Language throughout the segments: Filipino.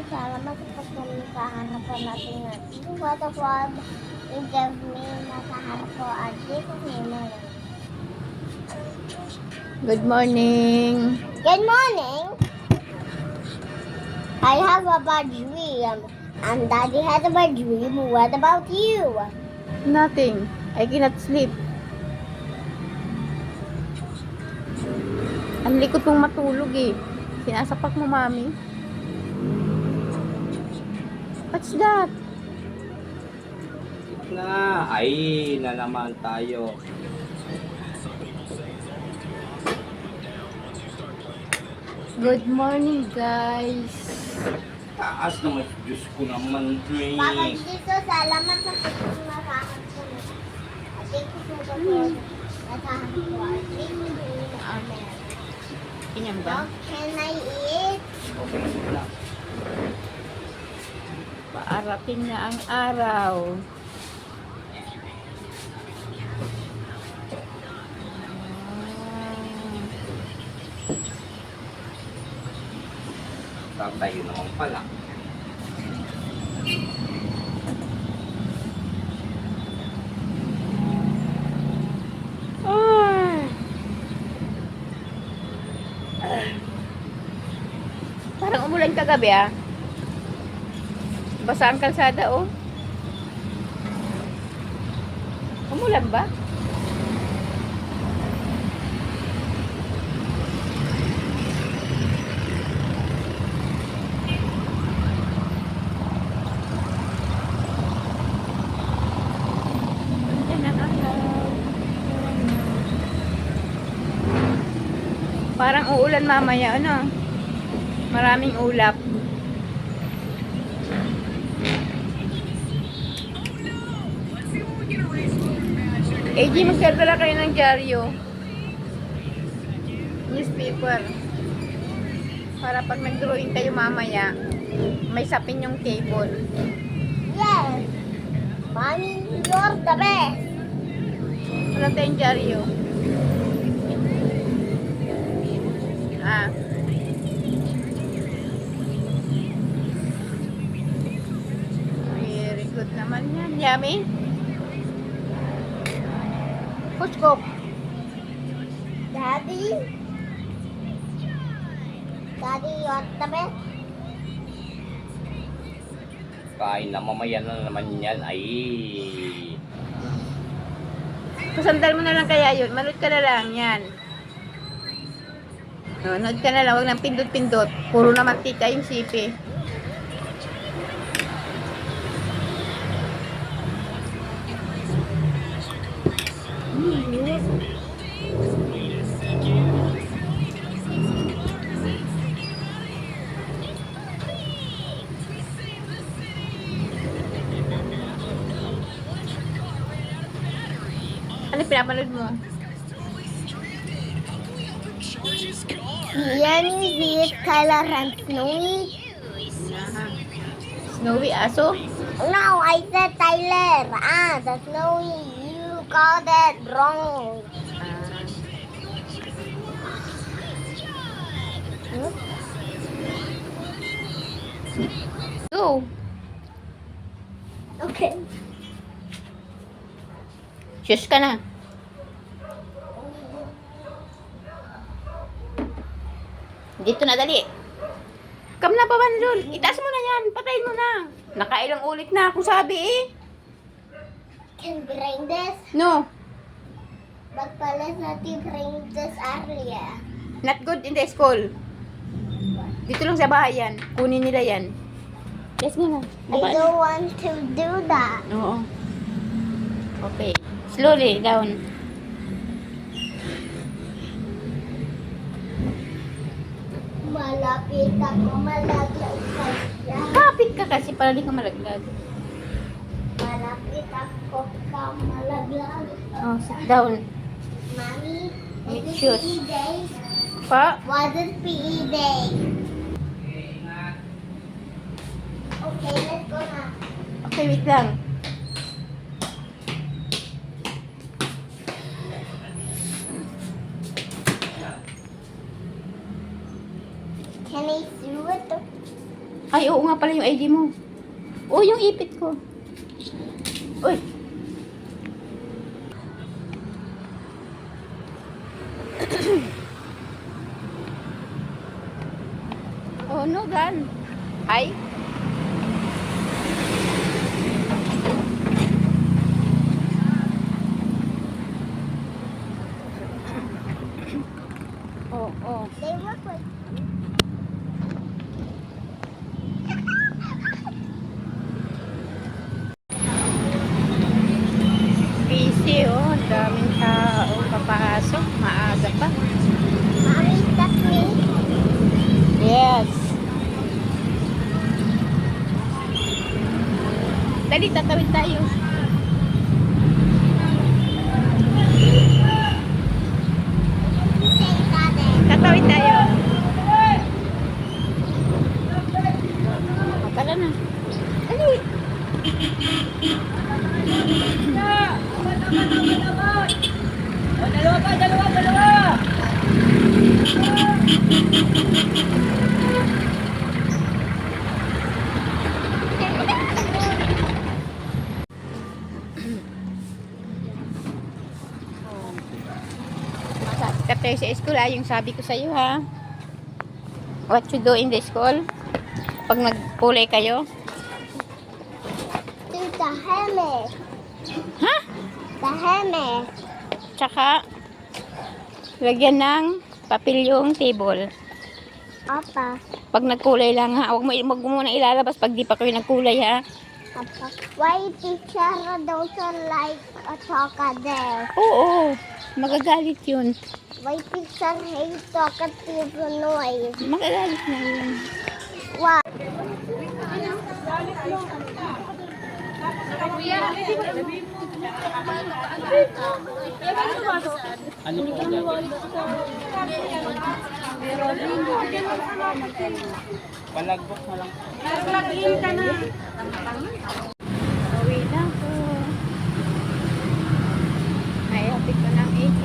salamat sa pagdating sa harapan natin na what of what in the name na sa harap ko at Jesus name. Good morning. Good morning. I have a bad dream. And Daddy has a bad dream. What about you? Nothing. I cannot sleep. Ang likot mong matulog eh. Sinasapak mo, mami. What's that? Na, ay, na naman tayo. Good morning, guys. Taas naman, Diyos ko naman, Papa Dre. Jesus, salamat sa pagdating na sa harap ko. At thank you sa pagdating na sa harap ko. At thank you name. Amen. Inyam ba? What can I eat? Okay lang. Paarating na ang araw. Tayo naman pala. Parang umulan kagabi ah. Basa ang kalsada oh. Umulan ba? Yan ang araw. Parang uulan mamaya ano? Maraming ulap. AG, magdadala kayo ng dyaryo. Newspaper. Para pag nag-drawing kayo mamaya, may sapin yung table. Yes. Mommy, you're the best. Wala tayong dyaryo. Ah. Very good naman yan. Yummy. Pusko. Daddy? Daddy, you're the best. Kain na mamaya na naman yan. Ay. Pasandal mo na lang kaya yun. Manood ka na lang. Yan. No, nood ka na lang. Huwag nang pindot-pindot. Puro na mantika yung sipi. Ano pinapanood mo? Yan is Skylar and Snowy. Snowy aso? No, I said Tyler. The Snowy. You got it wrong. Go. Okay. Shush ka na. Dito na, dali. Come na, Pabanlol. Itaas mo na yan. Patayin mo na. Nakailang ulit na akong sabi eh. Can bring this. No. But pala natin bring this earlier. Not good in the school. Dito lang sa bahay yan. Kunin nila yan. Yes, nga na. I don't want to do that. Oo. Okay. Slowly, down. Malapit ako malaglag kaya. Kapit ka kasi para di ka malaglag. Malapit ako malaglag. Oh, sit down. Mommy, Make is it sure. PE day? Pa? Was it PE day? Okay, let's go na. Okay, wait lang. Can I do it? Ay, oo nga pala yung ID mo. Oo, yung ipit ko. Uy! Oh, no, gan. Hi. Oh, oh. They work with Busy, oh. Ang daming tao papasok. Maaga pa. Mommy, that's me. Yes. Dali, tatawid tayo. Say daddy. Tatawid tayo. Tara na. Dali. Sikat tayo sa school, yung sabi ko sa'yo, ha? What you do in the school? Pag nagkulay kayo? Do the helmet. Ha? The helmet. Tsaka, lagyan ng papel yung table. Papa. Pag nagkulay lang, ha? Huwag mo muna ilalabas pag di pa kayo nagkulay, ha? Papa. Why teacher don't like a chocolate there? Oo, magagalit yun. Why teacher hate talkative noise? Magagalit na yun. Why? Palagbok na lang. Uwi na po. Ay, hapit ko ng AK.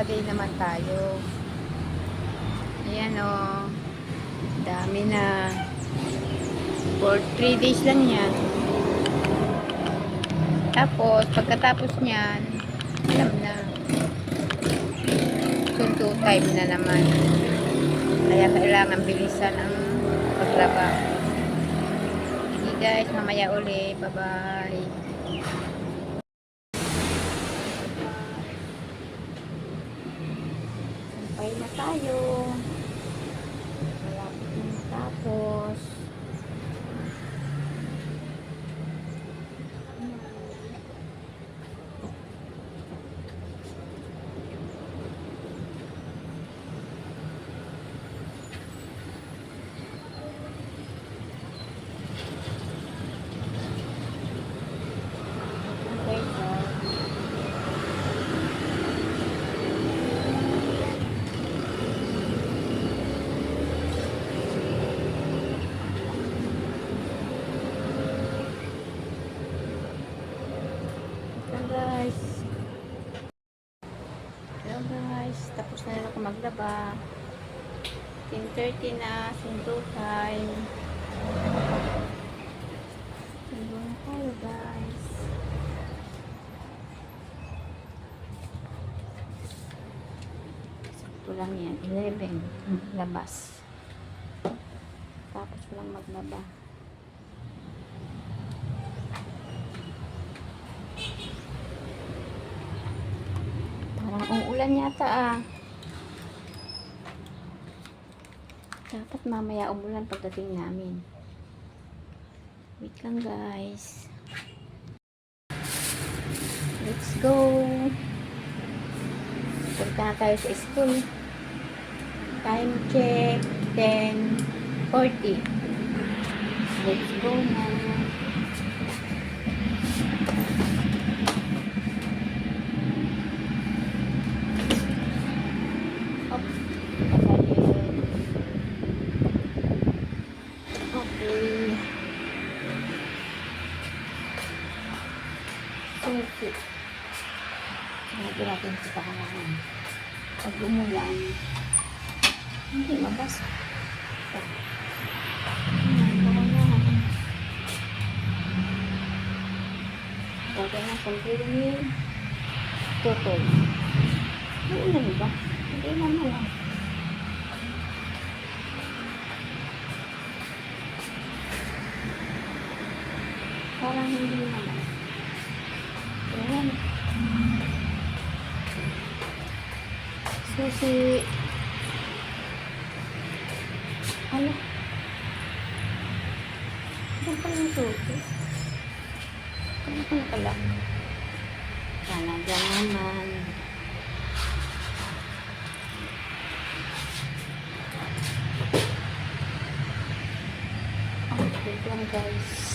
holiday naman tayo. Ayan o. Dami na. For 3 days lang yan. Tapos, pagkatapos niyan, alam na. Sunto time na naman. Kaya kailangan bilisan ang pagtrabaho. Sige guys, mamaya uli. Bye-bye. Sampay na tayo. Malapit na matapos. Okay, guys. Hello guys. Tapos na rin ako maglaba. 10:30 na. Sundo time. Sundo na tayo guys. Sakto lang yan. 11. Labas. Tapos walang maglaba. Parang uulan yata ah. Dapat mamaya umulan pagdating namin. Wait lang guys. Let's go. Punta na tayo sa school. Time check 10:40. Let's go na. Okay. Okay. Sinabi natin sa pakalangan. Pag umulan, hindi mabasa. Okay na, sampirin tutol. Uulan ba? Hindi naman lang. Parang hindi naman. Ayan. Susi. Ano? Ano pa yung susi? Ano pa yung pala? Talaga naman. Okay lang guys.